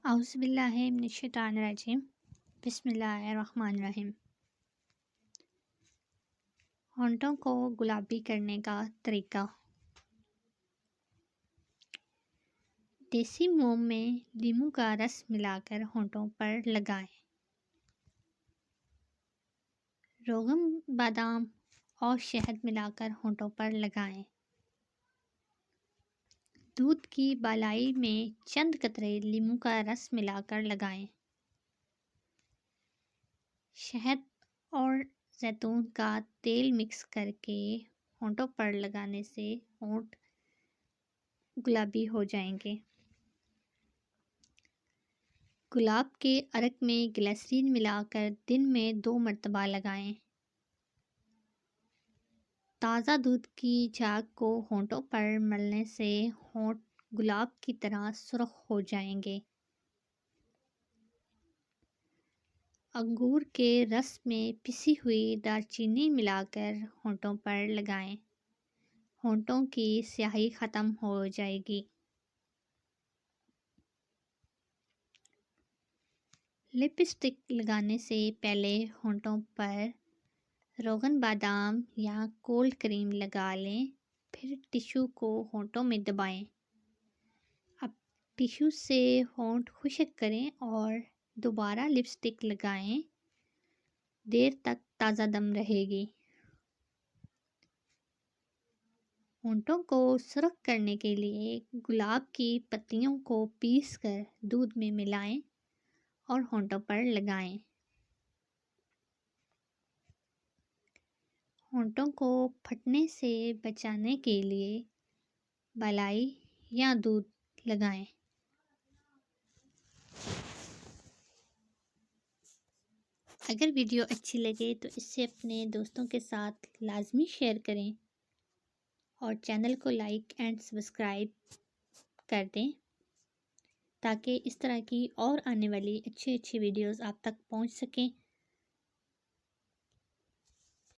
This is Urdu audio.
اعوذ باللہ من الشیطان الرجیم بسم اللہ الرحمن الرحیم۔ ہونٹوں کو گلابی کرنے کا طریقہ۔ دیسی موم میں لیموں کا رس ملا کر ہونٹوں پر لگائیں۔ روغن بادام اور شہد ملا کر ہونٹوں پر لگائیں۔ دودھ کی بالائی میں چند قطرے لیموں کا رس ملا کر لگائیں۔ شہد اور زیتون کا تیل مکس کر کے ہونٹوں پر لگانے سے ہونٹ گلابی ہو جائیں گے۔ گلاب کے عرق میں گلیسرین ملا کر دن میں 2 مرتبہ لگائیں۔ تازہ دودھ کی جھاگ کو ہونٹوں پر ملنے سے ہونٹ گلاب کی طرح سرخ ہو جائیں گے۔ انگور کے رس میں پسی ہوئی دار چینی ملا کر ہونٹوں پر لگائیں۔ ہونٹوں کی سیاہی ختم ہو جائے گی۔ لپ اسٹک لگانے سے پہلے ہونٹوں پر روغن بادام یا کولڈ کریم لگا لیں، پھر ٹشو کو ہونٹوں میں دبائیں۔ اب ٹشو سے ہونٹ خشک کریں اور دوبارہ لپ اسٹک لگائیں، دیر تک تازہ دم رہے گی۔ ہونٹوں کو سرخ کرنے کے لیے گلاب کی پتیوں کو پیس کر دودھ میں ملائیں اور ہونٹوں پر لگائیں۔ ہونٹوں کو پھٹنے سے بچانے کے لیے بالائی یا دودھ لگائیں۔ اگر ویڈیو اچھی لگے تو اسے اپنے دوستوں کے ساتھ لازمی شیئر کریں اور چینل کو لائک اینڈ سبسکرائب کر دیں تاکہ اس طرح کی اور آنے والی اچھی ویڈیوز آپ تک پہنچ سکیں۔